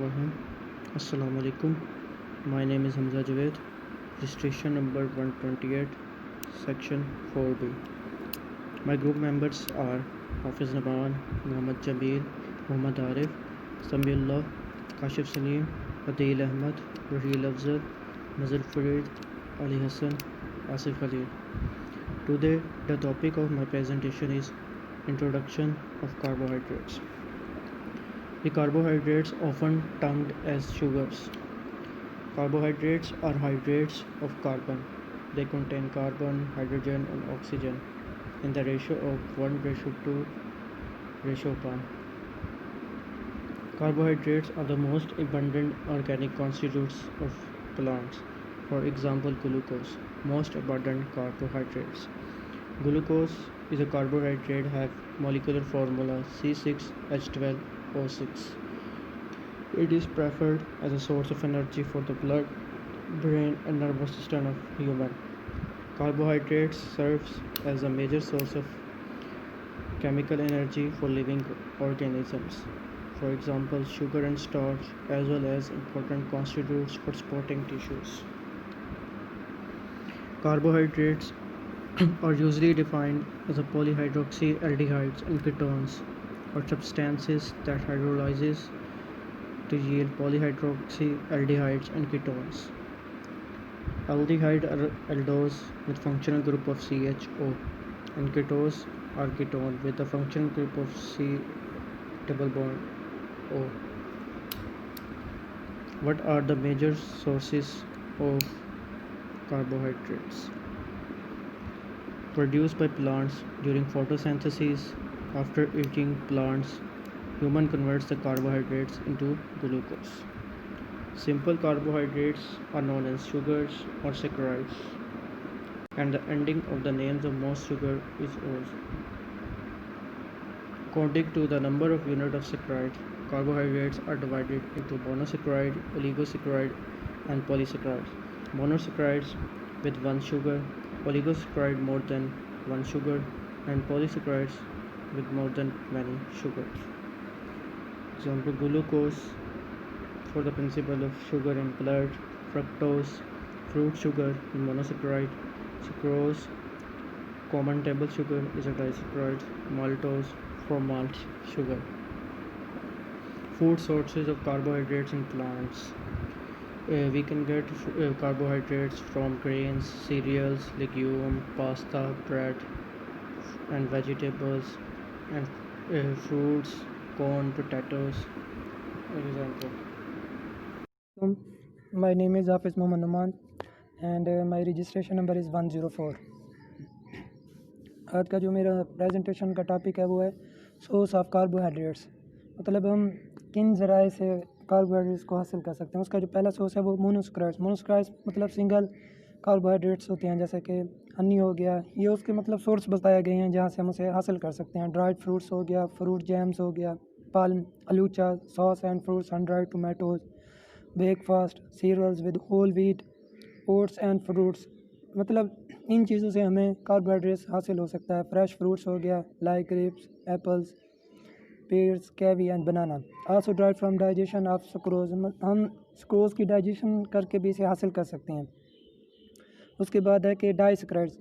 Bismillahirrahmanirrahim. Assalamu alaikum. My name is Hamza Javed. Registration number 128, section 4B. My group members are Hafiz Naban, Muhammad Jamil, Muhammad Arif, Samiullah, Kashif Salim, Adil Ahmad, Raheel Afzal, Nazir Farid, Ali Hassan, Asif Khalil. Today, the topic of my presentation is Introduction of Carbohydrates. The carbohydrates, often termed as sugars. Carbohydrates are hydrates of carbon. They contain carbon, hydrogen, and oxygen in the ratio of 1:2:1. Carbohydrates are the most abundant organic constituents of plants. For example, glucose, most abundant carbohydrates. Glucose is a carbohydrate have molecular formula C6H12O6. It is preferred as a source of energy for the blood, brain, and nervous system of human. Carbohydrates serves as a major source of chemical energy for living organisms. For example, sugar and starch, as well as important constituents for supporting tissues. Carbohydrates are usually defined as a polyhydroxyaldehydes and ketones, or substances that hydrolyzes to yield polyhydroxyaldehydes and ketones. Aldehyde are aldose with functional group of CHO, and ketones are ketone with a functional group of C double bond O. What are the major sources of carbohydrates? Produced by plants during photosynthesis. After eating plants, human converts the carbohydrates into glucose. Simple carbohydrates are known as sugars or saccharides, and the ending of the names of most sugar is O's. According to the number of units of saccharide, carbohydrates are divided into monosaccharide, oligosaccharide, and polysaccharides. Monosaccharides with one sugar, oligosaccharide more than one sugar, and polysaccharides with more than many sugars. Example: glucose for the principle of sugar in blood, fructose, fruit sugar in monosaccharide, sucrose, common table sugar is a disaccharide, maltose for malt sugar. Food sources of carbohydrates in plants. We can get carbohydrates from grains, cereals, legumes, pasta, bread, and vegetables, and fruits, corn, potatoes, for example. My name is Hafiz Mohammad Numan and my registration number is 104. आज का जो मेरा presentation का topic है वो है source of carbohydrates, मतलब हम किन ज़राए से कार्बोहाइड्रेट्स को हासिल कर सकते हैं। उसका जो पहला सोर्स है वो मोनोसैकराइड्स मतलब सिंगल कार्बोहाइड्रेट्स होते हैं, जैसे कि हनी हो गया, ये उसके मतलब सोर्स बताए गए हैं जहाँ से हम उसे हासिल कर सकते हैं। ड्राइड फ्रूट्स हो गया, फ्रूट जैम्स हो गया, पाल्म, अलूचा, sauce and fruits, sun dried tomatoes, breakfast, cereals with whole wheat, oats and fruits, मतलब इन चीज़ों से हमें कार्बोहाइड्रेट्स हासिल हो सकता है। फ्रेश फ्रूट्स हो गया like grapes, apples, pears, kiwi and banana. Also drive from digestion of sucrose, हम सुक्रोज की डाइजेशन करके भी इसे हासिल कर सकते हैं। उसके बाद है कि डाइसक्राइड्स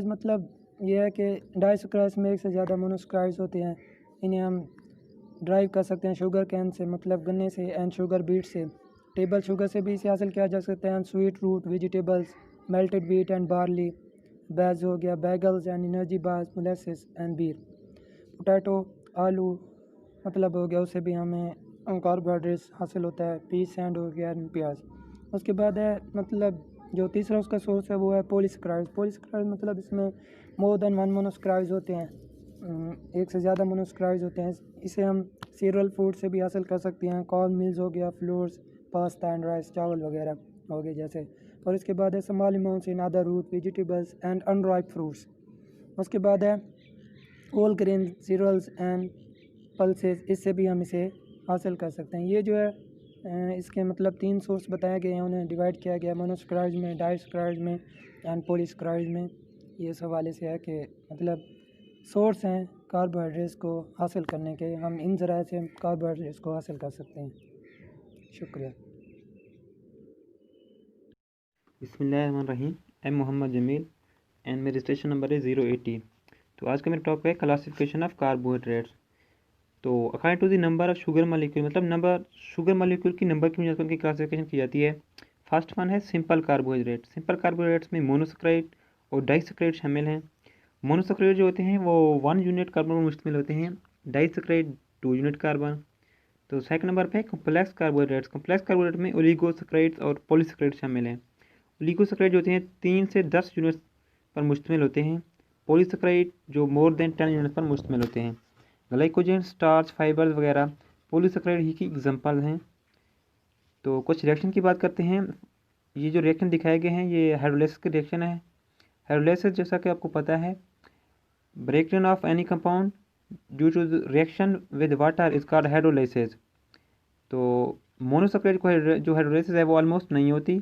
मतलब ये है कि डाइसक्राइड्स में एक से ज़्यादा मोनोसैकराइड्स होते हैं। इन्हें हम ड्राइव कर सकते हैं शुगर कैन से, मतलब गन्ने से, एंड शुगर बीट से। टेबल शुगर से भी इसे हासिल किया जा सकता है। Sweet root vegetables, melted wheat and barley, बैज हो गया, bagels and energy bars, molasses and beer. Potato, आलू मतलब हो गया, उससे भी हमें कार्बोहाइड्रेट्स हासिल होता है। पीस सैंड हो गया, प्याज। उसके बाद है मतलब जो तीसरा उसका सोर्स है वो है पॉलीसैकराइड्स मतलब इसमें मोर देन वन मोनोसैकराइड्स होते हैं, एक से ज़्यादा मोनोसैकराइड्स होते हैं। इसे हम सीरियल फूड से भी हासिल कर सकते हैं। कॉर्न मिल्स हो गया, फ्लोर्स, पास्ता एंड राइस, चावल वगैरह हो गए जैसे। और इसके बाद है small amounts in other root vegetables and unripe fruits. उसके बाद है whole grain cereals and pulses, इससे भी हम इसे हासिल कर सकते हैं। ये जो है इसके मतलब 3 सोर्स बताए गए हैं, उन्हें डिवाइड किया गया मोनोसैकराइड्स में, डाइसैकराइड्स में एंड पॉलीसैकराइड्स में। ये इस हवाले से है कि मतलब सोर्स हैं कार्बोहाइड्रेट्स को हासिल करने के, हम इन ज़राए से कार्बोहाइड्रेट्स को हासिल कर सकते हैं। शुक्रिया। बिस्मिल्लाहिर्रहमानिर्रहीम। I am Mohammad Jamil and मेरा रजिस्ट्रेशन नंबर है 080। तो आज का मेरा टॉपिक है क्लासिफिकेशन ऑफ कार्बोहाइड्रेट्स। तो according to the number of sugar molecule, मतलब नंबर शुगर मालिक्यूल की नंबर की वजह से उनकी क्लासिफिकेशन की जाती है। फर्स्ट वन है सिंपल कार्बोहाइड्रेट। सिंपल कार्बोहाइड्रेट्स में मोनोसेक्राइड और डाइसेक्राइड शामिल हैं। मोनोसेक्राइड जो होते हैं वो 1 यूनिट कार्बन पर मुश्तमिल होते हैं, डाइसेक्राइड 2 यूनिट कार्बन। तो सेकंड नंबर पे कॉम्प्लेक्स कार्बोहाइड्रेट्स। कॉम्प्लेक्स कार्बोहाइड्रेट में ओलिगोसेक्राइड्स और पॉलीसेक्राइड शामिल हैं। ओलिगोसेक्राइड जो होते हैं 3 से 10 यूनिट्स पर मुश्तमिल होते हैं, पॉलीसेक्राइड जो मोर देन 10 यूनिट्स पर मुश्तमिल होते हैं। ग्लाइकोजन, स्टार्च, फाइबर्स वगैरह पॉलीसेक्राइड ही की एग्जांपल हैं। तो कुछ रिएक्शन की बात करते हैं। ये जो रिएक्शन दिखाए गए हैं ये हाइड्रोलाइसिस के रिएक्शन है। हाइड्रोलाइसिस जैसा कि आपको पता है, breakdown of any compound due to reaction with water is called hydrolysis. तो मोनोसेक्राइड को जो हाइड्रोलाइसिस है वो ऑलमोस्ट नहीं होती।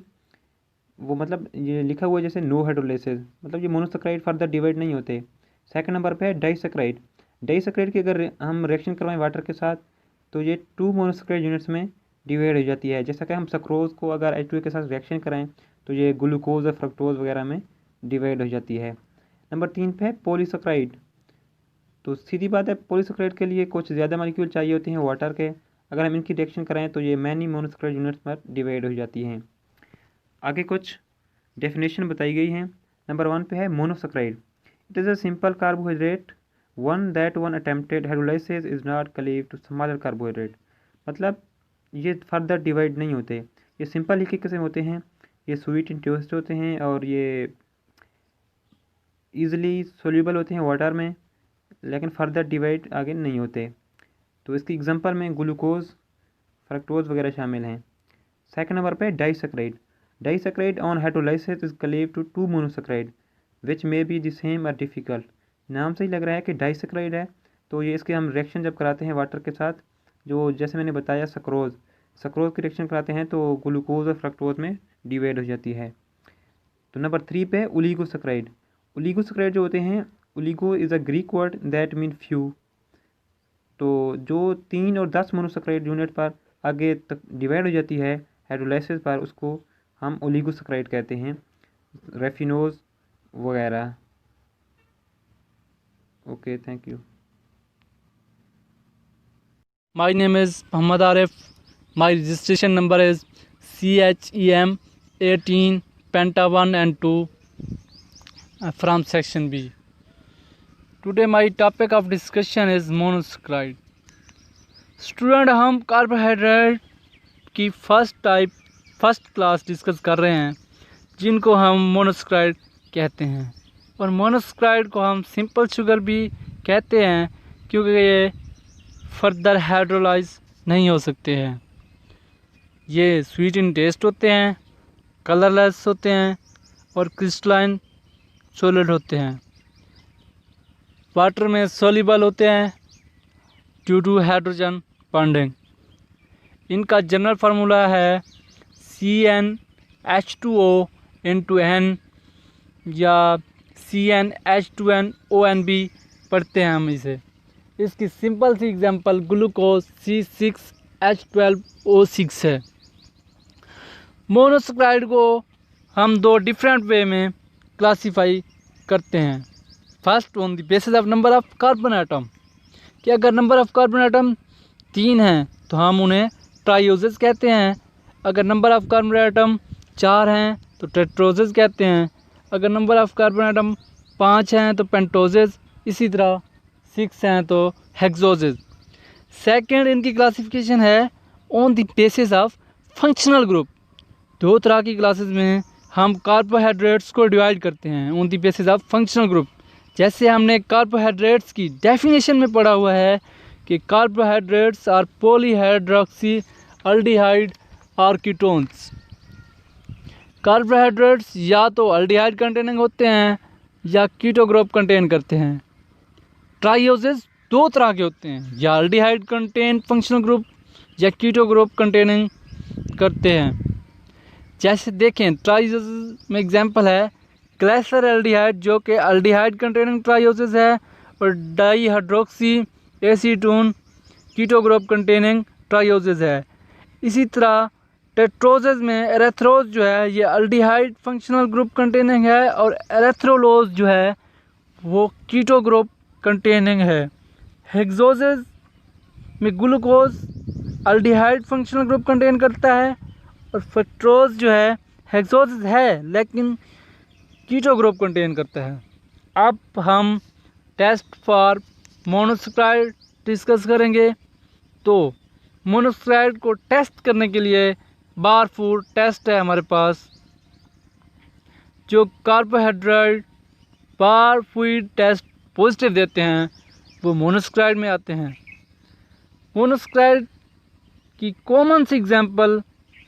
वो मतलब ये लिखा हुआ है जैसे नो हाइड्रोलाइसिस, मतलब ये मोनोसेक्राइड फर्दर डिवाइड नहीं होते। सेकंड नंबर पे है डाइसेक्राइड। डाइसेक्राइड की अगर हम रिएक्शन करवाएं वाटर के साथ तो ये 2 मोनोसेक्राइड यूनिट्स में डिवाइड हो जाती है। जैसा कि हम सक्रोज को अगर H2O के साथ रिएक्शन कराएं तो ये ग्लूकोज और फ्रक्टोज वगैरह में डिवाइड हो जाती है। नंबर 3 पे है पॉलीसेक्राइड। तो सीधी बात है, पॉलीसेक्राइड के लिए कुछ ज़्यादा मॉलिक्यूल चाहिए होते हैं वाटर के। अगर हम इनकी रिएक्शन कराएं तो ये मैनी मोनोसेक्राइड यूनिट्स पर डिवाइड हो जाती हैं। आगे कुछ डेफिनेशन बताई गई हैं। नंबर 1 पे है monosaccharide. It is a simple carbohydrate one that one attempted hydrolysis is not cleave to smaller carbohydrate. मतलब ये फर्दर डिवाइड नहीं होते, ये सिंपल ही के किस्म होते हैं, ये स्वीट इन टेस्ट होते हैं और ये ईजिली सोल्यूबल होते हैं वाटर में, लेकिन फर्दर डिवाइड आगे नहीं होते। तो इसकी एग्जांपल में ग्लूकोज, फ्रक्टोज वगैरह शामिल हैं। सेकंड नंबर पे disaccharide. Disaccharide on hydrolysis is cleave to 2 monosaccharide which may be the same or difficult. नाम से ही लग रहा है कि डाइसेक्राइड है, तो ये इसके हम रिएक्शन जब कराते हैं वाटर के साथ, जो जैसे मैंने बताया सक्रोज की रिएक्शन कराते हैं तो ग्लूकोज और फ्रक्टोज में डिवाइड हो जाती है। तो नंबर 3 पे ओलिगोसेक्राइड। ओलिगोसेक्राइड जो होते हैं, oligo is a Greek word that mean few. तो जो 3 और 10 मोनोसेक्राइड यूनिट पर आगे तक डिवाइड हो जाती है हाइड्रोलाइसिस पर, उसको हम ओलिगोसेक्राइड कहते हैं, रेफिनोज वगैरह। Okay, thank you. My name is Muhammad Arif. My registration number is CHEM 18 Penta 1 and 2 from section B. Today my topic of discussion is monosaccharide. Student, हम कार्बोहाइड्रेट की फर्स्ट क्लास डिस्कस कर रहे हैं जिनको हम monosaccharide कहते हैं। और मोनोसेक्राइड को हम सिंपल शुगर भी कहते हैं क्योंकि ये फर्दर हाइड्रोलाइज नहीं हो सकते हैं। ये स्वीट इन टेस्ट होते हैं, कलरलेस होते हैं और क्रिस्टलाइन सॉलिड होते हैं। वाटर में सोल्यूबल होते हैं ड्यू टू हाइड्रोजन बॉन्डिंग। इनका जनरल फार्मूला है CnH2O into N या CnH2nOnB पढ़ते हैं हम इसे। इसकी सिंपल सी एग्जांपल ग्लूकोज C6H12O6 है। मोनोसेक्राइड को हम 2 डिफरेंट वे में क्लासीफाई करते हैं। First on the basis of number of carbon atom, कि अगर नंबर ऑफ कार्बन एटम 3 हैं तो हम उन्हें ट्राइओजेस कहते हैं। अगर नंबर ऑफ कार्बन एटम 4 हैं तो टेट्रोजेस कहते हैं। अगर नंबर ऑफ कार्बन एटम 5 हैं तो पेंटोजेस, इसी तरह 6 हैं तो हेक्सोजेस। सेकंड इनकी क्लासिफिकेशन है on the basis of functional group. 2 तरह की क्लासेस में हम कार्बोहाइड्रेट्स को डिवाइड करते हैं on the basis of functional group. जैसे हमने कार्बोहाइड्रेट्स की डेफिनेशन में पढ़ा हुआ है कि कार्बोहाइड्रेट्स आर पॉलीहाइड्रोक्सी अल्डिहाइड और कीटोन्स। कार्बोहाइड्रेट्स या तो अल्डिहाइड कंटेनिंग होते हैं या कीटो ग्रुप कंटेन करते हैं। ट्राइओजेस 2 तरह के होते हैं, या अल्डिहाइड कंटेन फंक्शनल ग्रुप या कीटो ग्रुप कंटेनिंग करते हैं। जैसे देखें, ट्राइओजेस में एग्जांपल है ग्लाइसर एल्डिहाइड जो कि अल्डिहाइड कंटेनिंग ट्राइओजेस है, और dihydroxy acetone keto group containing trioses है। इसी तरह टेट्रोजेज में एरेथ्रोज जो है ये अल्डिहाइड फंक्शनल ग्रुप कंटेनिंग है और एरेथ्रोलोज जो है वो कीटो ग्रुप कंटेनिंग है। हेक्सोजेज में glucose aldehyde functional group contain करता है और फ्रक्टोज जो है हेक्सोजेज है लेकिन कीटो ग्रुप कंटेन करता है। अब हम टेस्ट फॉर मोनोसैकराइड डिस्कस करेंगे। तो मोनोसैकराइड को टेस्ट करने के लिए बार फूड टेस्ट है हमारे पास। जो कार्बोहाइड्रेट बार फूड टेस्ट पॉजिटिव देते हैं वो मोनोसैकराइड में आते हैं। मोनोसैकराइड की कॉमन सी एग्जांपल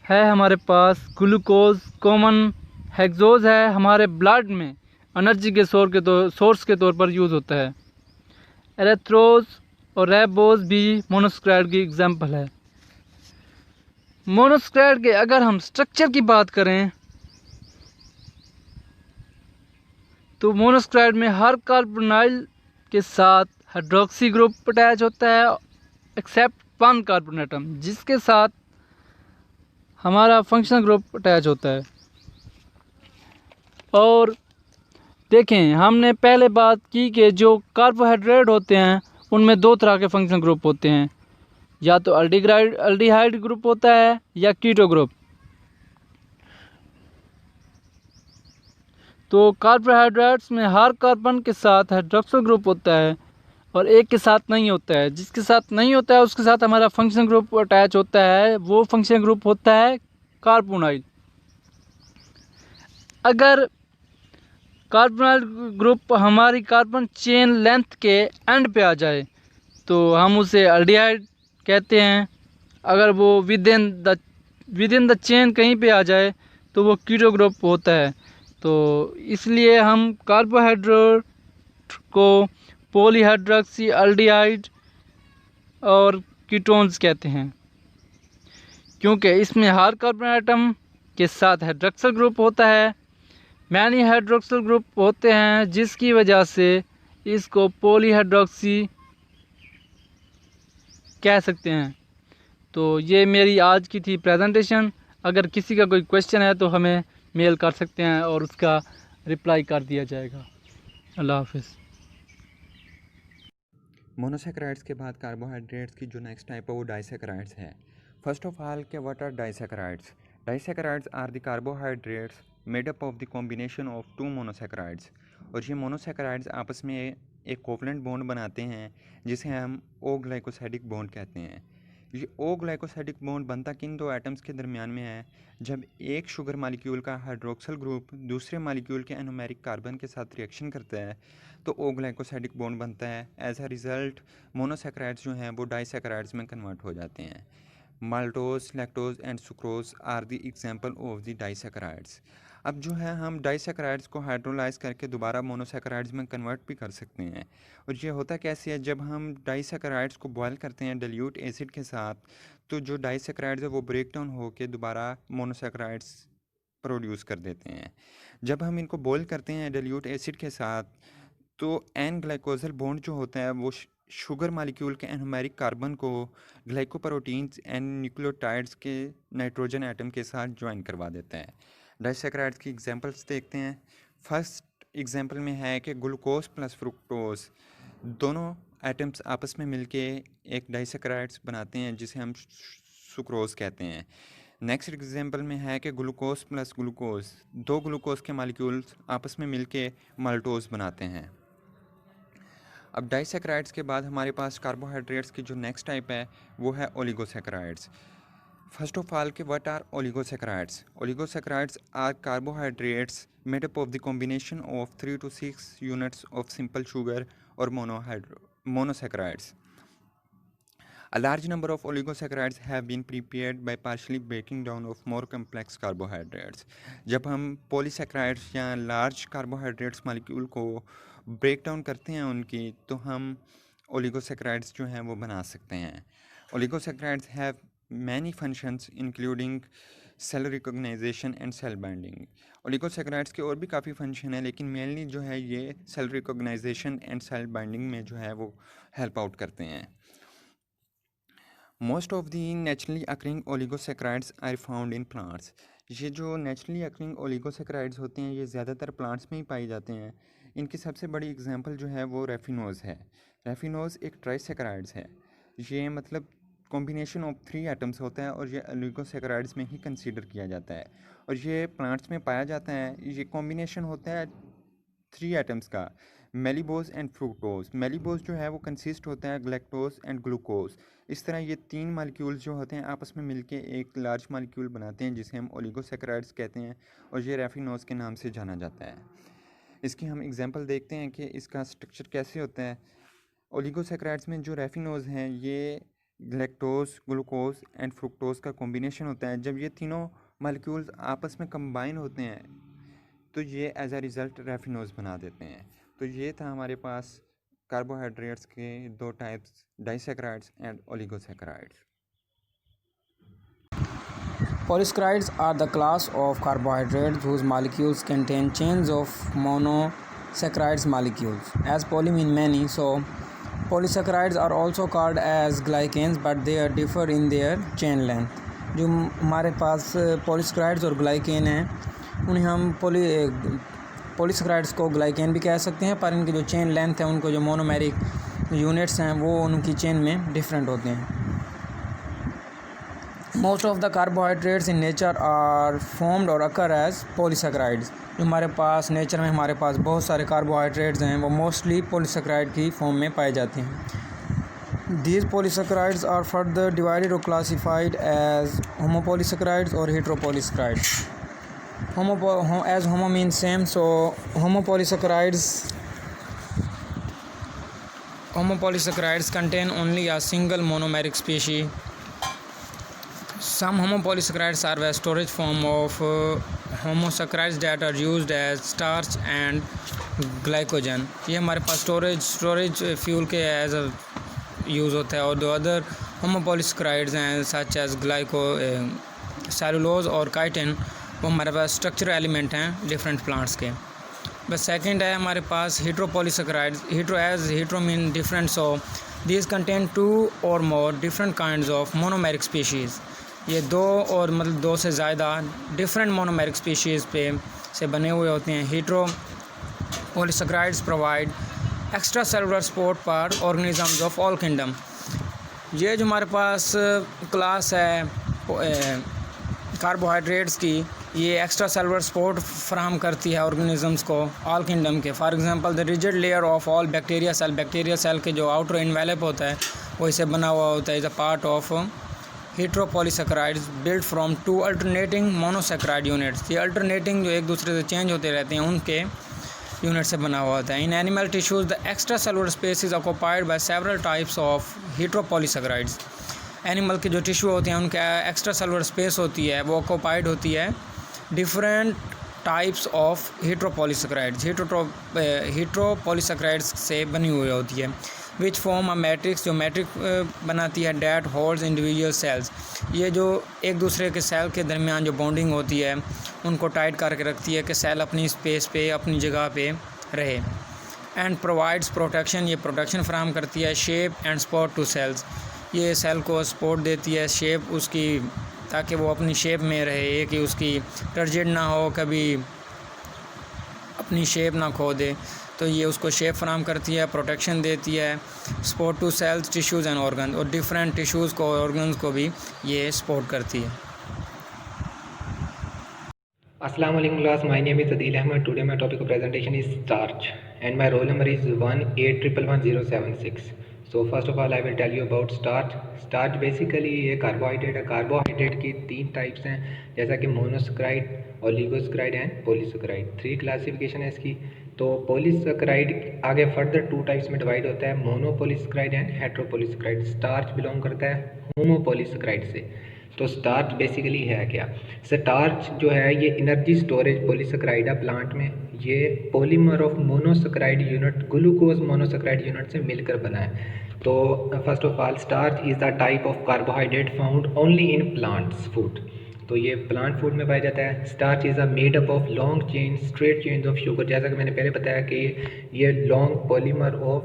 है हमारे पास ग्लूकोज कॉमन, हेक्सोज है हमारे ब्लड में एनर्जी के सोर्स के तौर पर यूज़ होता है। एरेथ्रोज और रेबोज भी मोनोसैकराइड की एग्जांपल है। मोनोसैकराइड के अगर हम स्ट्रक्चर की बात करें तो मोनोसैकराइड में हर कार्बोनाइल के साथ हाइड्रोक्सी ग्रुप अटैच होता है एक्सेप्ट वन कार्बन एटम जिसके साथ हमारा फंक्शनल ग्रुप अटैच होता है। और देखें हमने पहले बात की कि जो कार्बोहाइड्रेट होते हैं उनमें दो तरह के फंक्शनल ग्रुप होते हैं, या तो अल्डिहाइड ग्रुप होता है या कीटो ग्रुप। तो कार्बोहाइड्रेट्स में हर कार्बन के साथ हाइड्रोक्सिल ग्रुप होता है और एक के साथ नहीं होता है। जिसके साथ नहीं होता है उसके साथ हमारा फंक्शनल ग्रुप अटैच होता है, वो फंक्शनल ग्रुप होता है कार्बोनाइल। अगर कार्बोनाइल ग्रुप हमारी कार्बन चेन लेंथ के एंड पे आ जाए तो हम उसे अल्डिहाइड कहते हैं। अगर वो विद इन द चेन कहीं पे आ जाए तो वो कीटो ग्रुप होता है। तो इसलिए हम कार्बोहाइड्रेट को पॉलीहाइड्रोक्सी अल्डिहाइड और कीटोन्स कहते हैं क्योंकि इसमें हर कार्बन एटम के साथ हाइड्रोक्सिल ग्रुप होता है। मैनी हाइड्रोक्सिल ग्रुप होते हैं जिसकी वजह से इसको पॉलीहाइड्रोक्सी कह सकते हैं। तो ये मेरी आज की थी प्रेजेंटेशन। अगर किसी का कोई क्वेश्चन है तो हमें मेल कर सकते हैं और उसका रिप्लाई कर दिया जाएगा। अल्लाह हाफिज़। मोनोसैकराइड्स के बाद कार्बोहाइड्रेट्स की जो नेक्स्ट टाइप है वो डाइसैकराइड्स है। फर्स्ट ऑफ ऑल के what are disaccharides? Disaccharides are the carbohydrates made up of the combination of two monosaccharides. और ये मोनोसैकराइड्स आपस में एक कोवलेंट बॉन्ड बनाते हैं जिसे हम ओ ग्लाइकोसाइडिक बॉन्ड कहते हैं। ये ओ ग्लाइकोसाइडिक बॉन्ड बनता किन दो एटम्स के दरमियान में है? जब एक शुगर मालिक्यूल का हाइड्रोक्सिल ग्रुप दूसरे मालिक्यूल के एनोमेरिक कार्बन के साथ रिएक्शन करता है तो ओ ग्लाइकोसाइडिक बॉन्ड बनता है। एज अ रिज़ल्ट मोनोसैकराइड्स जो हैं वो डाइसैकराइड्स में कन्वर्ट हो जाते हैं। Maltose, lactose and sucrose are the example of the disaccharides. अब जो है हम डाइसैकराइड्स को हाइड्रोलाइज करके दोबारा मोनोसैकराइड्स में कन्वर्ट भी कर सकते हैं। और ये होता कैसे है? जब हम डाइसैकराइड्स को बॉयल करते हैं डाइल्यूट एसिड के साथ तो जो डाइसैकराइड्स है वो ब्रेक डाउन होकर दोबारा मोनोसैकराइड्स प्रोड्यूस कर देते हैं। जब हम इनको बॉयल करते हैं डाइल्यूट एसिड के साथ तो एन ग्लाइकोजल बॉन्ड जो होता है वो शुगर मालिक्यूल के एनोमेरिक कार्बन को ग्लाइकोप्रोटीन्स एंड न्यूक्लियोटाइड्स के नाइट्रोजन एटम के साथ ज्वाइन करवा देता है। डाइसैकराइड्स की एग्जांपल्स देखते हैं। फर्स्ट एग्जांपल में है कि ग्लूकोज प्लस फ्रुक्टोज दोनों एटम्स आपस में मिलके एक डाइसैकराइड्स बनाते हैं जिसे हम सुक्रोज कहते हैं। नेक्स्ट एग्जांपल में है कि ग्लूकोज प्लस ग्लूकोज दो ग्लूकोज के मालिक्यूल्स आपस में मिलके माल्टोज बनाते हैं। अब डाइसैकराइड्स के बाद हमारे पास कार्बोहाइड्रेट्स की जो नेक्स्ट टाइप है वो है ओलिगोसैकराइड्स। फर्स्ट ऑफ ऑल के what are oligosaccharides? Oligosaccharides are carbohydrates made up of the combination of 3 to 6 units of simple sugar और monosaccharides. A large number of oligosaccharides have been prepared by partially breaking down of more complex carbohydrates. जब हम polysaccharides या large carbohydrates molecule को break down करते हैं उनकी तो हम ओलिगोसैकराइड्स जो हैं वो बना सकते हैं। Oligosaccharides have many functions including cell recognition and cell binding. Oligosaccharides के और भी काफ़ी फंक्शन है लेकिन मेनली जो है ये cell recognition and cell binding में जो है वो हेल्प आउट करते हैं। Most of the naturally occurring oligosaccharides are found in plants. ये जो नेचुरली अकरिंग ओलिगोसेक्राइड्स होते हैं ये ज़्यादातर प्लांट्स में ही पाए जाते हैं। इनकी सबसे बड़ी एग्जांपल जो है वो रेफिनोज़ है। रेफिनोज़ एक ट्राइसेक्राइड्स है। ये मतलब कॉम्बिनेशन ऑफ 3 एटम्स होता है और ये ओलिगोसेक्राइड्स में ही कंसीडर किया जाता है और ये प्लांट्स में पाया जाता है। ये कॉम्बिनेशन होता है 3 एटम्स का, मेलिबोज एंड फ्रुक्टोज। मेलिबोज जो है वो कंसिस्ट होता है ग्लैक्टोज एंड ग्लूकोज। इस तरह ये 3 मालिक्यूल्स जो होते हैं आपस में मिलके एक लार्ज मालिक्यूल बनाते हैं जिसे हम ओलिगोसेक्राइड्स कहते हैं और ये रेफिनोज के नाम से जाना जाता है। इसकी हम एग्जांपल देखते हैं कि इसका स्ट्रक्चर कैसे होता है। ओलिगोसेक्राइड्स में जो रेफिनोज हैं ये ग्लैक्टोज, ग्लूकोज एंड फ्रुक्टोज का कॉम्बिनेशन होता है। जब ये तीनों मालिक्यूल्स आपस में कंबाइन होते हैं तो ये एज अ रिज़ल्ट रेफिनोज बना देते हैं। तो ये था हमारे पास कार्बोहाइड्रेट्स के 2 types, disaccharides and oligosaccharides. Polysaccharides are the class of carbohydrates whose molecules contain chains of monosaccharides molecules. As poly mean many, so polysaccharides are also called as glycans, but they differ in their chain length. जो हमारे पास polysaccharides और glycan हैं उन्हें हम polysaccharides को glycan भी कह सकते हैं, पर इनकी जो chain length है उनको जो monomeric units हैं वो उनकी chain में different होते हैं। Most of the carbohydrates in nature are formed or occur as polysaccharides. जो हमारे पास नेचर में हमारे पास बहुत सारे कार्बोहाइड्रेट्स हैं वो मोस्टली पॉलीसेक्राइड की फॉर्म में पाए जाते हैं। These polysaccharides are further divided or classified as homopolysaccharides or heteropolysaccharides. As homo means same, so homopolysaccharides contain only a single monomeric species. Some homopolysaccharides serve as storage form of homosaccharides that are used as starch and glycogen. ये हमारे पास storage fuel के as a use होता है। और दो other homopolysaccharides हैं such as cellulose और chitin, वो हमारे पास स्ट्रक्चरल एलिमेंट हैं डिफरेंट प्लांट्स के। बस सेकंड है हमारे पास heteropolysaccharides. Hetero mean different, so these contain 2 or more different kinds of monomeric species. ये 2 और मतलब 2 से ज़्यादा डिफरेंट मोनोमेरिक स्पीशीज़ पे से बने हुए होते हैं। Heteropolysaccharides provide extra cellular support for organisms of all kingdom. ये जो हमारे पास क्लास है कार्बोहाइड्रेट्स की, ये एक्स्ट्रा सेलुलर सपोर्ट फ्राहम करती है ऑर्गेनिजम्स को ऑल किंगडम के। For example the rigid layer of all bacteria cell के जो आउटर इन्वेलप होता है वो इसे बना हुआ होता है। Is a part of heteropolysaccharides built from 2 alternating monosaccharide units. ये अल्टरनेटिंग जो एक दूसरे से चेंज होते रहते हैं उनके यूनिट से बना हुआ होता है। In animal tissues the extra cellular space is occupied by several types of heteropolysaccharides. Animal के जो टिश्यू होते हैं उनका एक्स्ट्रा सेलुलर स्पेस होती है वो ऑक्यूपाइड होती है डिफरेंट टाइप्स ऑफ हेटेरोपॉलीसैकेराइड्स। हेटेरोपॉलीसैकेराइड्स से बनी हुई होती है। विच फॉर्म अ मैट्रिक्स, जो मैट्रिक बनाती है डैट होल्ड्स इंडिविजुअल सेल्स। ये जो एक दूसरे के सेल के दरमियान जो बॉन्डिंग होती है उनको टाइट करके रखती है कि सेल अपनी स्पेस पे अपनी जगह पे रहे। एंड प्रोवाइड्स प्रोटेक्शन, ये प्रोटेक्शन फ्राहम करती है। Shape and support to cells, ये सेल को सपोर्ट देती है शेप उसकी, ताकि वो अपनी शेप में रहे कि उसकी टर्जिड ना हो, कभी अपनी शेप ना खो दे। तो ये उसको शेप फ्राहम करती है, प्रोटेक्शन देती है। Support to cells, tissues and organ, और डिफरेंट टिश्यूज़ को ऑर्गन्स को भी ये सपोर्ट करती है। Assalamu alaikum class, my name is Adil Ahmed. Today my topic of presentation is starch and my roll number is 181111076. So first of all I will tell you about starch. Starch basically ये carbohydrate है। Carbohydrate की 3 types हैं जैसा कि monosaccharide, oligosaccharide and polysaccharide. 3 classification है इसकी। तो polysaccharide आगे फर्दर 2 टाइप्स में डिवाइड होता है, मोनोपॉलीसेक्राइड एंड हेटेरोपॉलीसेक्राइड। स्टार्च बिलोंग करता है होमोपॉलीसेक्राइड से। तो स्टार्च बेसिकली है क्या? स्टार्च जो है ये एनर्जी स्टोरेज पॉलीसेक्राइड है प्लांट में। ये polymer of monosaccharide unit, glucose monosaccharide unit से मिलकर बना है। तो first of all starch is the type of carbohydrate found only in plants food. तो ये प्लांट फूड में पाया जाता है। Starch is a made up of long chain straight chains of sugar, जैसा कि मैंने पहले बताया कि ये long polymer of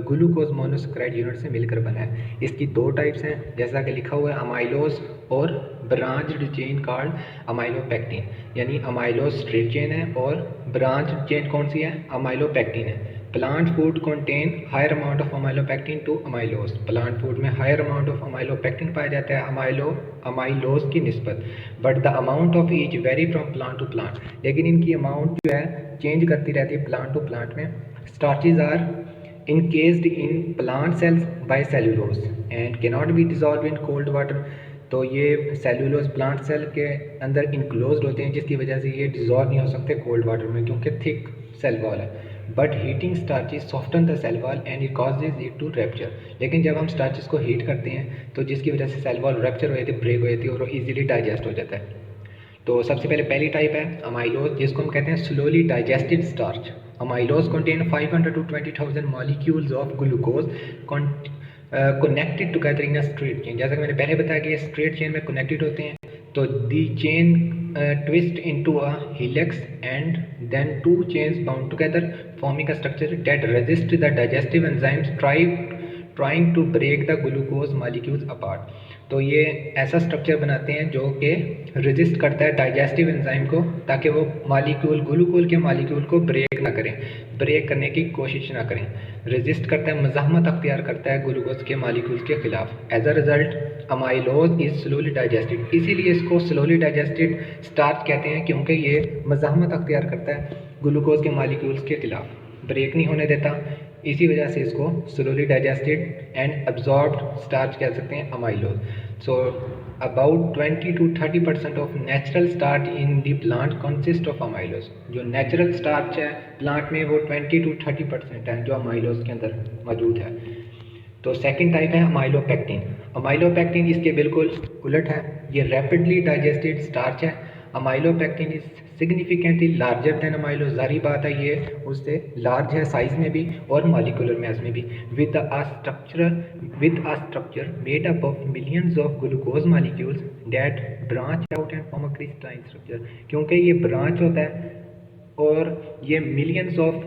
glucose monosaccharide unit से मिलकर बना है। इसकी दो टाइप्स हैं, जैसा कि लिखा हुआ है अमाइलोज और ब्रांच्ड चेन कॉल्ड अमाइलोपेक्टिन, यानी अमाइलोज स्ट्रेट चेन है और ब्रांच्ड चेन कौन सी है, अमाइलोपेक्टिन है। Plant food contain higher amount of amylopectin to amylose, plant food में हायर अमाउंट ऑफ अमाइलोपेक्टिन पाया जाता है अमाइलोज की निस्बत, but the amount of each vary from plant to plant, लेकिन इनकी अमाउंट जो है चेंज करती रहती है प्लांट टू प्लांट में। Starches are encased in plant cells by cellulose and cannot be dissolve in cold water, तो ये सेल्यूलोज प्लांट सेल के अंदर इनक्लोज होते हैं, जिसकी वजह से ये डिजॉल्व नहीं हो सकते कोल्ड वाटर में क्योंकि थिक सेल वॉल है। But heating starches soften the cell wall and it causes it to rupture, लेकिन जब हम स्टार्चेस को हीट करते हैं तो जिसकी वजह से सेल वॉल रैप्चर हो जाती है, ब्रेक हो जाती है और वो ईजिली डाइजेस्ट हो जाता है। तो सबसे पहले पहली टाइप है अमाइलोज, जिसको हम कहते हैं slowly digested starch. Amylose contain 500 to 20,000 molecules of glucose connected together in a straight chain, जैसा कि मैंने पहले बताया कि ये स्ट्रेट चेन में कनेक्टेड होते हैं। तो the chain twist into a helix and then two chains bound together forming a structure that resist the digestive enzymes trying to break the glucose molecules apart. तो ये ऐसा स्ट्रक्चर बनाते हैं जो कि रेजिस्ट करता है डाइजेस्टिव एंजाइम को, ताकि वो मॉलिक्यूल ग्लूकोज के मॉलिक्यूल को ब्रेक ना करें, ब्रेक करने की कोशिश ना करें। रेजिस्ट करता है, मज़ाहमत अख्तियार करता है ग्लूकोज के मॉलिक्यूल्स के खिलाफ। As a result amylose is slowly digested, इसीलिए इसको स्लोली डाइजेस्टेड स्टार्च कहते हैं, क्योंकि ये मज़ाहमत अख्तियार करता है ग्लूकोज के मॉलिक्यूल्स के खिलाफ, ब्रेक नहीं होने देता, इसी वजह से इसको slowly digested and absorbed starch कह सकते हैं amylose. So about 20 to 30% of natural starch in the plant consist of amylose, जो नेचुरल स्टार्च है प्लांट में वो 20 to 30% है जो अमाइलोज के अंदर मौजूद है। तो सेकंड टाइप है अमाइलोपेक्टिन। अमाइलोपेक्टिन इसके बिल्कुल उलट है, ये रैपिडली डाइजेस्टेड स्टार्च है। Amylopectin is significantly larger than amylose, जारी बात है ये उससे लार्ज है साइज में भी और मॉलिक्यूलर मैस में भी, with a structure made up of millions of glucose molecules that branch out and form a crystalline structure, क्योंकि ये ब्रांच होता है और ये millions of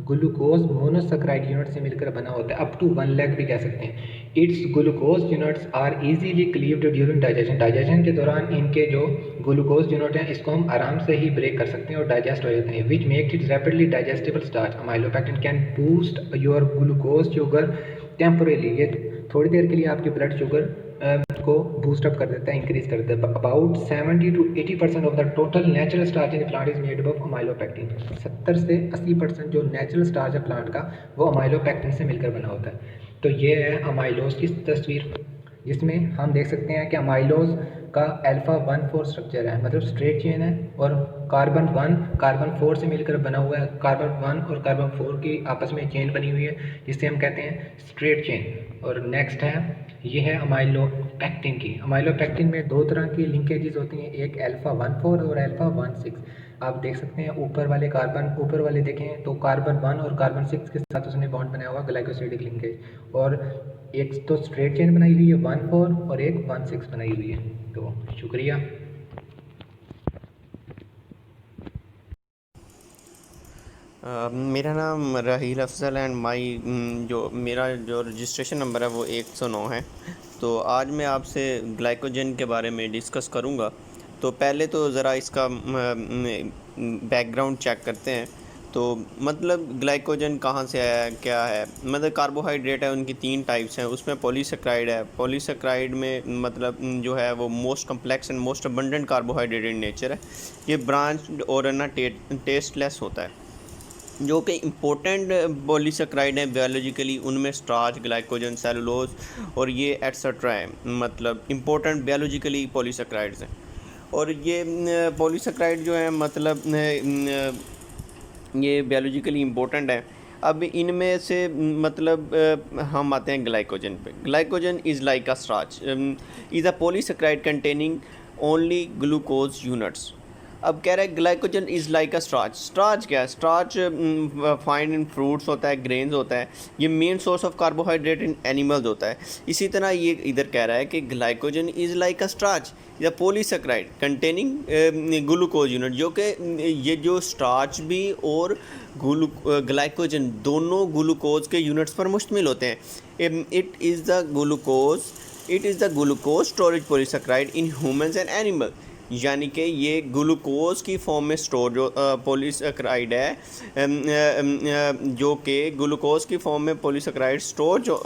glucose monosaccharide unit से मिलकर बना होता है, अप टू 1 लाख भी कह सकते हैं। Its glucose units are easily cleaved during digestion, digestion के दौरान इनके जो ग्लूकोज यूनिट हैं इसको हम आराम से ही ब्रेक कर सकते हैं और डाइजेस्ट हो जाते हैं, which makes it rapidly digestible starch. Amylopectin can boost your glucose sugar temporarily, ये थोड़ी देर के लिए आपकी ब्लड शुगर को बूस्ट अप कर देता है, इंक्रीज कर देता है। About 70 to 80% of the total natural starch in plant is made of amylopectin, 70 से 80% जो नेचुरल स्टार्च है प्लांट का वो अमाइलोपेक्टिन से मिलकर बना होता है। तो ये है अमाइलोज की तस्वीर, जिसमें हम देख सकते हैं कि अमाइलोज का अल्फा 1,4 स्ट्रक्चर है, मतलब स्ट्रेट चेन है और कार्बन 1 कार्बन 4 से मिलकर बना हुआ है। कार्बन 1 और कार्बन 4 की आपस में चेन बनी हुई है जिससे हम कहते हैं स्ट्रेट चेन। और नेक्स्ट है ये है अमाइलोपेक्टिन की। अमाइलोपेक्टिन में दो तरह की लिंकेजेस होती हैं, एक अल्फा 1,4 और अल्फा 1,6। आप देख सकते हैं ऊपर वाले देखें तो कार्बन 1 और कार्बन 6 के साथ उसने बॉन्ड बनाया हुआ ग्लाइकोसिडिक लिंकेज, और एक तो स्ट्रेट चेन बनाई हुई है 1,4 और एक 1,6 बनाई हुई है। तो शुक्रिया। मेरा नाम राहील अफजल एंड मेरा जो रजिस्ट्रेशन नंबर है वो 109 है। तो आज मैं आपसे ग्लाइकोजन के बारे में डिस्कस करूँगा। तो पहले तो ज़रा इसका बैकग्राउंड चेक करते हैं। तो मतलब ग्लाइकोजन कहाँ से आया है, क्या है, मतलब कार्बोहाइड्रेट है, उनकी 3 टाइप्स हैं। उसमें पॉलीसेकेराइड है। पॉलीसेकेराइड में मतलब जो है वो most complex and most abundant carbohydrate in nature है। ये ब्रांच्ड और ना टेस्टलेस होता है। जो कि इम्पोर्टेंट पॉलीसेकेराइड हैं बायोलॉजिकली, उनमें स्टार्च, ग्लाइकोजन, सेलुलोज और ये एट्सेट्रा है, मतलब इम्पोर्टेंट बायोलॉजिकली पॉलीसेकेराइड्स हैं। और ये पॉलीसेकेराइड जो है मतलब ये बायोलॉजिकली इम्पोर्टेंट है। अब इनमें से मतलब हम आते हैं ग्लाइकोजन पे। Glycogen is like a starch, is a polysaccharide containing only glucose units. अब कह रहा है glycogen is like a starch. Starch क्या है? स्टार्च फाइंड इन फ्रूट्स होता है, ग्रेन्स होता है, ये main source of carbohydrate in animals होता है। इसी तरह ये इधर कह रहा है कि glycogen is like a starch या पॉलीसेक्राइड कंटेनिंग ग्लूकोज यूनिट, जो कि ये जो स्टार्च भी और ग्लाइकोजन दोनों ग्लूकोज के यूनिट्स पर मुश्तमिल होते हैं। It is the glucose storage polysaccharide in humans and animal, यानी कि ये ग्लूकोज की फॉर्म में स्टोर जो पॉलीसेक्राइड है, जो कि ग्लूकोज की फॉर्म में पॉलीसेक्राइड स्टोर जो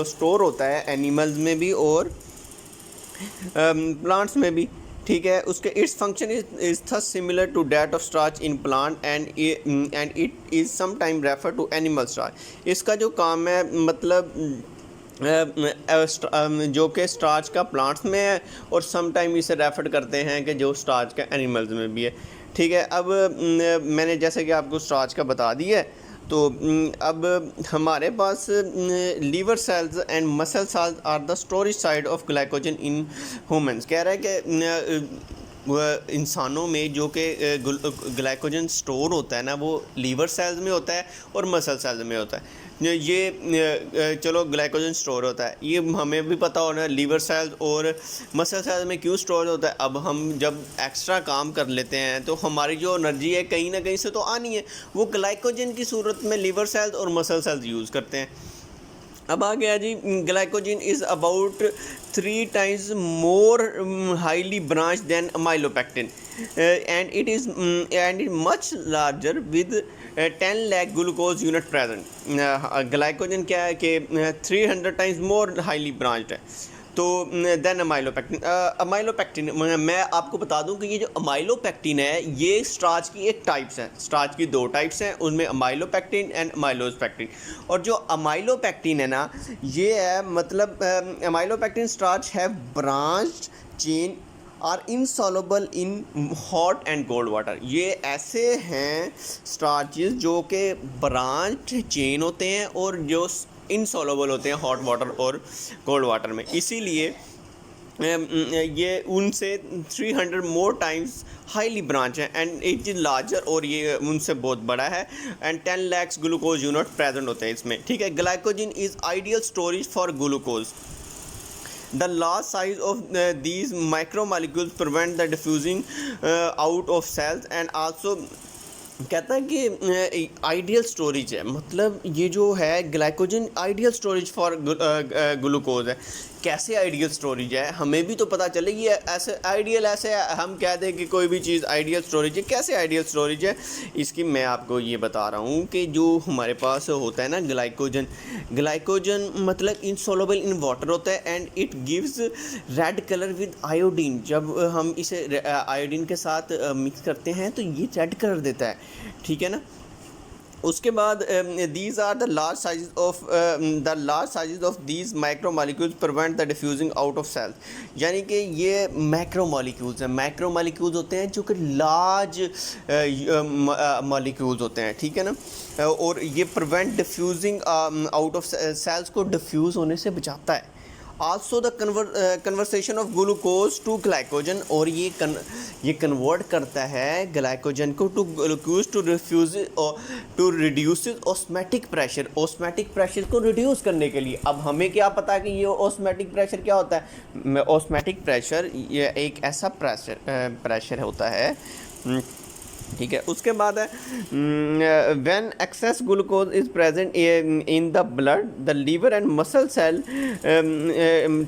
स्टोर होता है एनिमल्स में भी और प्लांट्स में भी, ठीक है। उसके its function is thus similar to that of starch in plant and it is sometime refer to animal starch. इसका जो काम है मतलब जो कि स्टार्च का प्लांट्स में है और समटाइम इसे रेफर करते हैं कि जो स्टार्च का एनिमल्स में भी है, ठीक है। अब मैंने जैसे कि आपको स्टार्च का बता दिया है, तो अब हमारे पास liver cells and muscle cells are the storage side of glycogen in humans. कह रहा है कि इंसानों में जो कि ग्लाइकोजन स्टोर होता है ना, वो लीवर सेल्स में होता है और मसल सेल्स में होता है। ये चलो ग्लाइकोजन स्टोर होता है, ये हमें भी पता होना है लीवर सेल्स और मसल सेल्स में क्यों स्टोर होता है। अब हम जब एक्स्ट्रा काम कर लेते हैं तो हमारी जो एनर्जी है कहीं ना कहीं से तो आनी है, वो ग्लाइकोजन की सूरत में लीवर सेल्स और मसल सेल्स यूज़ करते हैं। अब आ गया जी, glycogen is about 3 times more highly branched than amylopectin and it is much larger with 10 lakh glucose unit present। Glycogen क्या है कि 300 times more highly branched है तो देन अमाइलोपेक्टिन। मैं आपको बता दूं कि ये जो अमाइलोपेक्टिन है ये स्टार्च की एक टाइप्स है, स्टार्च की 2 टाइप्स हैं, उनमें अमाइलोपेक्टिन एंड अमाइलोपेक्टिन। और जो अमाइलोपेक्टिन है ना, ये है मतलब अमाइलोपेक्टिन स्टार्च है branched chain are insoluble in hot and cold water. ये ऐसे हैं स्टार्चेस जो कि ब्रांच चेन होते हैं और जो इनसॉल्युबल होते हैं हॉट वाटर और कोल्ड वाटर में, इसीलिए ये उनसे 300 मोर टाइम्स हाईली ब्रांच है एंड इट इज लार्जर, और ये उनसे बहुत बड़ा है and 10 lakhs glucose unit present होते हैं इसमें, ठीक है। Glycogen is ideal storage for glucose. The large size of these micromolecules prevent the diffusing out of cells and also कहता है कि आइडियल स्टोरेज है, मतलब ये जो है glycogen ideal storage for glucose है। कैसे आइडियल स्टोरेज है, हमें भी तो पता चले ये ऐसे आइडियल, ऐसे हम कह दें कि कोई भी चीज़ आइडियल स्टोरेज है, कैसे आइडियल स्टोरेज है इसकी मैं आपको ये बता रहा हूँ कि जो हमारे पास होता है ना ग्लाइकोजन मतलब इनसॉल्युबल इन वाटर होता है and it gives red colour with iodine. जब हम इसे आयोडीन के साथ मिक्स करते हैं तो ये रेड कलर देता है, ठीक है ना। उसके बाद these are the large sizes of these macromolecules prevent the diffusing out of cells। यानी कि ये मैक्रोमोलिक्यूल्स हैं, मैक्रोमोलिक्यूल्स होते हैं जो कि लार्ज मॉलिक्यूल्स होते हैं, ठीक है ना, और ये prevent diffusing out of cells को डिफ्यूज़ होने से बचाता है। Also the conversation of glucose to glycogen, और ये कन्वर्ट करता है ग्लाइकोजन को to glucose to reduce osmotic pressure, osmotic pressure को रिड्यूस करने के लिए। अब हमें क्या पता कि ये ऑस्मेटिक प्रेशर क्या होता है। ऑस्मेटिक प्रेशर ये एक ऐसा प्रेशर होता है, ठीक है। उसके बाद है when excess glucose is present in the blood the liver and muscle cell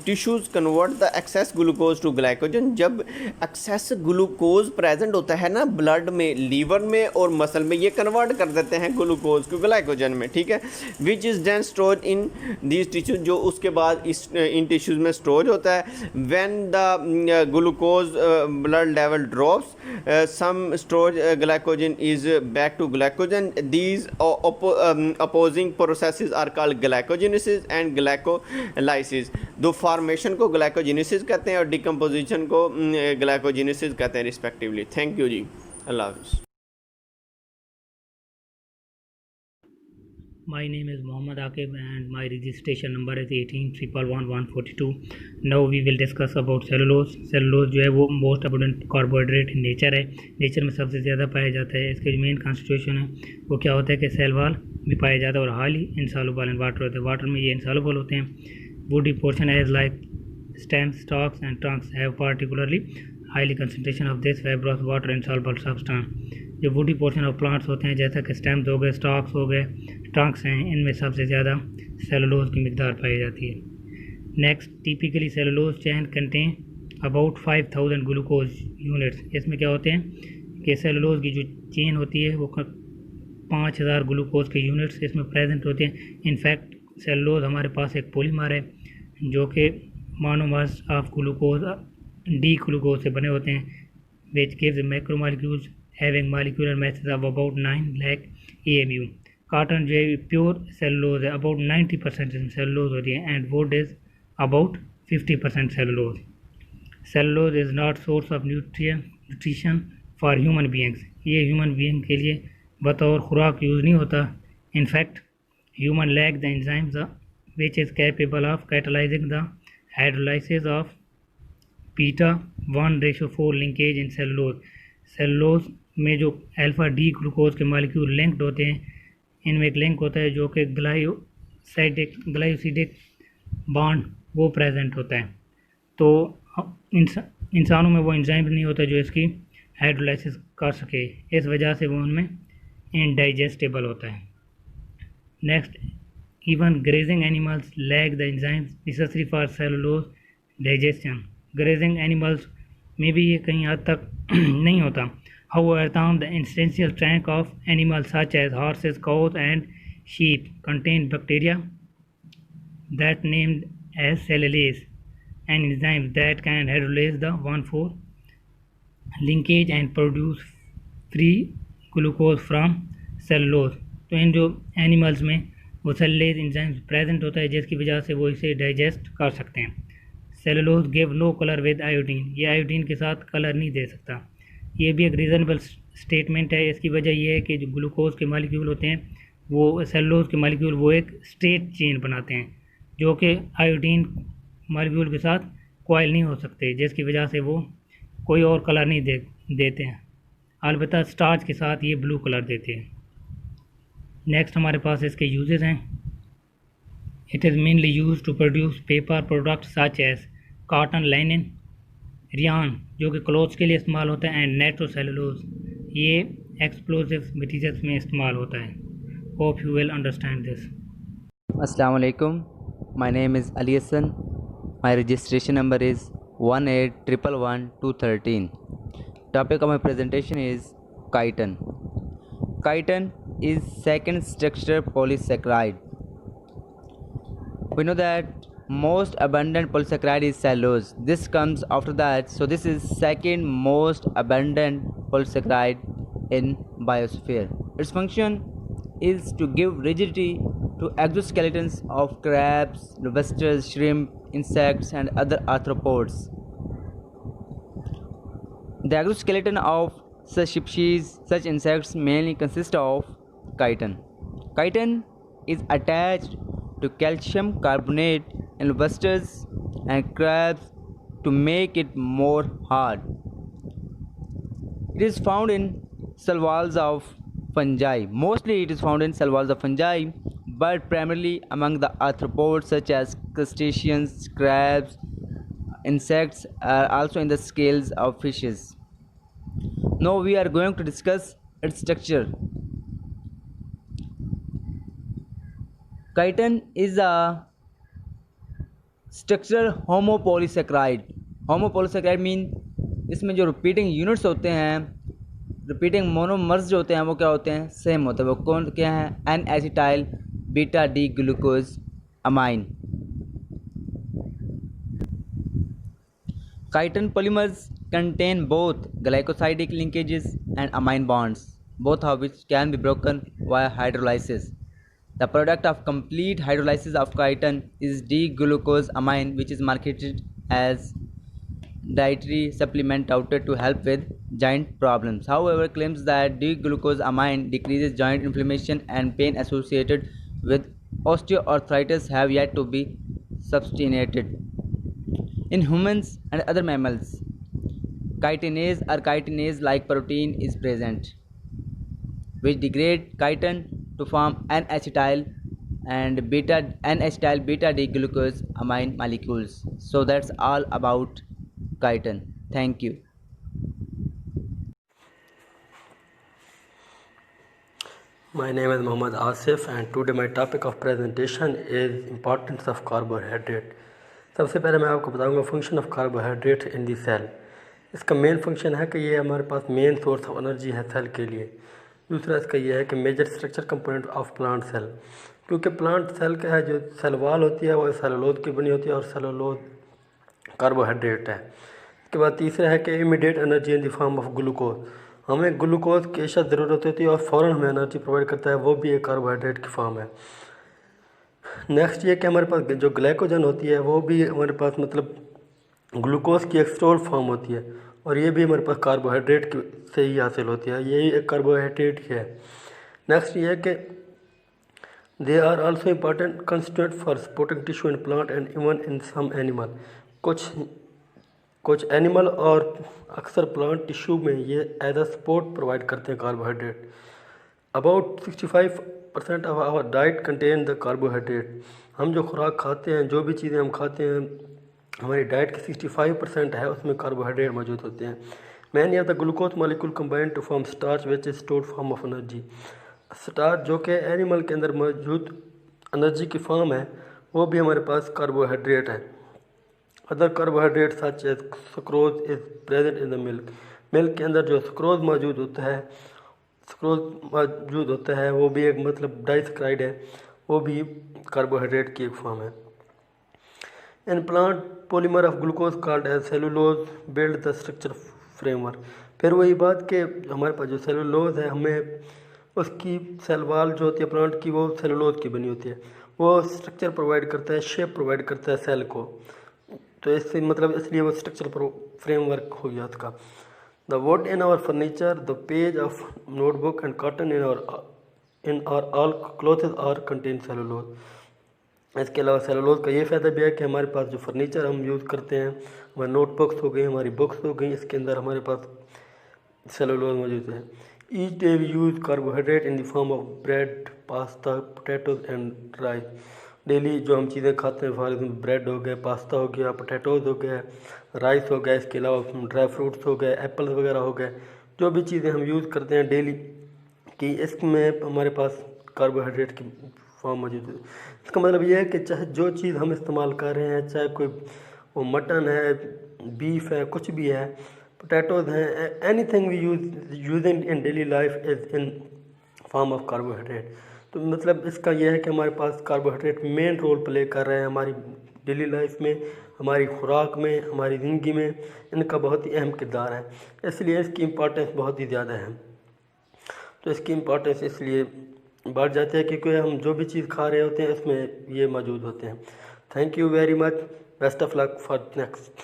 tissues convert the excess glucose to glycogen. जब एक्सेस ग्लूकोज प्रेजेंट होता है ना ब्लड में, लीवर में और मसल में, ये कन्वर्ट कर देते हैं ग्लूकोज को ग्लाइकोजन में, ठीक है। Which is then stored in these tissues, जो उसके बाद इन टिश्यूज में स्टोर होता है। When the glucose blood level drops some store glycogen is back to glycogen. These opposing processes are called glycogenesis and glycolysis। दो फॉर्मेशन को glycogenesis कहते हैं और डिकम्पोजिशन को ग्लाइकोजेनेसिस कहते हैं रिस्पेक्टिवली। थैंक यू जी, अल्लाह हाफिज़। My name is Mohammad Aqib and my registration number is 18111142. Now we will discuss about cellulose. Cellulose जो है वो most abundant carbohydrate in nature है, नेचर में सबसे ज़्यादा पाया जाता है। इसके जो मेन कॉन्स्टिट्यूशन है वो क्या होता है कि सेल वॉल में पाया जाता है और हाईली इंसॉल्युबल इन वाटर होता है। वाटर में ये इंसॉल्युबल होते हैं। Woody portion as like stems, stalks and trunks have particularly highly concentration of this fibrous water insoluble substance। जो वुडी पोर्शन ऑफ प्लांट्स होते हैं जैसा कि स्टेम्स हो गए, स्टॉक्स हो गए, ट्रंक्स हैं, इनमें सबसे ज़्यादा सेलुलोज की मिकदार पाई जाती है। Next, typically cellulose chain contain about 5000 glucose units. इसमें क्या होते हैं कि सेलुलोज की जो चेन होती है वो 5000 ग्लूकोज के यूनिट्स इसमें प्रेजेंट होते हैं। इनफैक्ट सेलुलोज हमारे पास एक पॉलीमर है जो कि monomers of glucose D glucose से बने होते हैं, which gives macromolecules having molecular masses of about 9 lakh AMU। Cotton जो है प्योर सेलुलोज है, अबाउट 90% इसमें सेलुलोज होती है, and wood is about 50% cellulose. Cellulose is not source of nutrition for human beings. ये ह्यूमन बीइंग के लिए बतौर खुराक यूज़ नहीं होता। In fact human lack the enzymes which is capable of catalysing the hydrolysis of beta 1:4 linkage in cellulose. Cellulose में जो alpha D glucose के मॉलिक्यूल लिंक्ड होते हैं, इनमें एक लिंक होता है जो कि ग्लाइसिडिक बॉन्ड वो प्रेजेंट होता है। तो इंसानों में वो एंजाइम नहीं होता जो इसकी हाइड्रोलाइसिस कर सके, इस वजह से वो उनमें इनडाइजेस्टेबल होता है। Next, even grazing animals lack the enzymes necessary for cellulose digestion. Grazing animals में भी ये कहीं हद तक नहीं होता। However, the essential trunk of animals such as horses, cows and sheep contain bacteria that named as cellulase, an enzyme that can hydrolyze the 1,4 linkage and produce free glucose from cellulose। तो इन जो animals में वो cellulase enzyme present होता है जिसकी वजह से वो इसे डाइजेस्ट कर सकते हैं। Cellulose give no colour with iodine. ये आयोडीन के साथ कलर नहीं दे सकता। ये भी एक रीज़नेबल स्टेटमेंट है। इसकी वजह यह है कि जो ग्लूकोज के मॉलिक्यूल होते हैं वो सेलुलोज के मॉलिक्यूल वो एक स्ट्रेट चेन बनाते हैं जो कि आयोडीन मॉलिक्यूल के साथ कॉइल नहीं हो सकते, जिसकी वजह से वो कोई और कलर नहीं देते हैं। अलबत्ता स्टार्च के साथ ये ब्लू कलर देते हैं। नेक्स्ट हमारे पास इसके यूजेस हैं। It is mainly use to produce paper product such as cotton, linen, rayon जो कि क्लोथ्स के लिए इस्तेमाल होता है, एंड नाइट्रोसेलुलोज ये एक्सप्लोजिव मटीरियल्स में इस्तेमाल होता है। Hope you will understand this. अस्सलाम वालेकुम, my name is Ali Hasan, my registration number is 1811213। Topic of my presentation is chitin। Chitin is second structure polysaccharide। We know that most abundant polysaccharide is cellulose. This comes after that, so this is second most abundant polysaccharide in biosphere. Its function is to give rigidity to exoskeletons of crabs, lobsters, shrimp, insects and other arthropods. The exoskeleton of such species, such insects mainly consist of chitin. Chitin is attached to calcium carbonate in lobsters and crabs to make it more hard. It is found in cell walls of fungi. Mostly it is found in cell walls of fungi, but primarily among the arthropods such as crustaceans, crabs, insects are also in the scales of fishes. Now we are going to discuss its structure. Chitin is a structural homopolysaccharide। homopolysaccharide mean इसमें जो repeating units होते हैं, repeating monomers जो होते हैं वो क्या होते हैं, सेम होते हैं। वो कौन क्या है, N acetyl beta D glucose amine. Chitin polymers contain both glycosidic linkages and amine bonds, both of which can be broken via hydrolysis. The product of complete hydrolysis of chitin is D-glucosamine, which is marketed as dietary supplement touted to help with joint problems. However, claims that D-glucosamine decreases joint inflammation and pain associated with osteoarthritis have yet to be substituted. In humans and other mammals, chitinase or chitinase-like protein is present, which degrade chitin to form N-acetyl and N-acetyl beta-D glucose amine molecules. So that's all about chitin. Thank you. My name is Mohammad Asif and today my topic of presentation is importance of carbohydrate. सबसे पहले मैं आपको बताऊंगा function of carbohydrate in the cell. इसका main function है कि ये हमारे पास मेन सोर्स ऑफ एनर्जी है सेल के लिए। दूसरा इसका ये है कि major structure component of plant cell, क्योंकि प्लांट सेल का है जो सेल वाल होती है वो सेलुलोज की बनी होती है और सेलुलोज कार्बोहाइड्रेट है। इसके बाद तीसरा है कि immediate energy in the form of glucose, हमें ग्लूकोज की अशद ज़रूरत होती है और फ़ौरन हमें एनर्जी प्रोवाइड करता है, वो भी एक कार्बोहाइड्रेट की फॉर्म है। नेक्स्ट ये कि हमारे पास जो ग्लाइकोजन होती है वो भी हमारे पास मतलब ग्लूकोज की एक स्टोर्ड फॉर्म होती है और ये भी हमारे पास कार्बोहाइड्रेट से ही हासिल होती है, यही एक कार्बोहाइड्रेट ही है। नेक्स्ट ये कि they are also important constituent for supporting tissue in plant and even in some animal. कुछ एनिमल और अक्सर प्लांट टिश्यू में ये एज अ सपोर्ट प्रोवाइड करते हैं carbohydrate. About 65% of our diet contain the carbohydrate. हम जो खुराक खाते हैं, जो भी चीज़ें हम खाते हैं, हमारी डाइट की 65% है उसमें कार्बोहाइड्रेट मौजूद होते हैं। Many of the glucose molecule combine to form starch which is stored form of energy. Starch जो कि एनिमल के अंदर मौजूद एनर्जी की फॉर्म है वो भी हमारे पास कार्बोहाइड्रेट है। Other carbohydrate such as sucrose is present in the milk. Milk के अंदर जो सुक्रोज मौजूद होता है वो भी एक मतलब डाइसक्राइड है, वो भी कार्बोहाइड्रेट की एक फॉर्म है। In plant polymer of glucose called as cellulose build the structure framework. फिर वही बात कि हमारे पास जो सेलुलोज है हमें उसकी सेल वाल जो होती है प्लांट की वो सेलुलोज की बनी होती है, वो स्ट्रक्चर प्रोवाइड करता है, शेप प्रोवाइड करता है सेल को, तो इससे मतलब इसलिए वो स्ट्रक्चर फ्रेमवर्क हो गया उसका। The wood in our furniture, the page of notebook and cotton in our all clothes are contain cellulose. इसके अलावा सेलुलोज का ये फ़ायदा भी है कि हमारे पास जो फर्नीचर हम यूज़ करते हैं, हमारे नोटबुक्स हो गई, हमारी बुक्स हो गई, इसके अंदर हमारे पास सेलुलोज मौजूद है। Each day we use carbohydrate in the form of bread, pasta, potatoes and rice. Daily जो हम चीज़ें खाते हैं फॉर एग्जाम्पल ब्रेड हो गया, पास्ता हो गया, पोटैटोज हो गया, राइस हो गया, इसके अलावा ड्राई फ्रूट्स हो गए, एप्पल्स वगैरह हो गए, जो भी चीज़ें हम यूज़ करते हैं डेली कि इसमें हमारे पास कार्बोहाइड्रेट की फॉर्म मौजूद है। इसका मतलब ये है कि चाहे जो चीज़ हम इस्तेमाल कर रहे हैं, चाहे कोई वो मटन है, बीफ है, कुछ भी है, पोटैटोज हैं, anything we using in daily life is in form of carbohydrate. तो मतलब इसका यह है कि हमारे पास कार्बोहाइड्रेट मेन रोल प्ले कर रहे हैं हमारी डेली लाइफ में, हमारी खुराक में, हमारी ज़िंदगी में, इनका बहुत ही अहम किरदार है, इसलिए इसकी इम्पोर्टेंस बहुत ही ज़्यादा है। तो इसकी इम्पोर्टेंस इसलिए बढ़ जाती है क्योंकि हम जो भी चीज़ खा रहे होते हैं उसमें ये मौजूद होते हैं। Thank you very much, best of luck for next.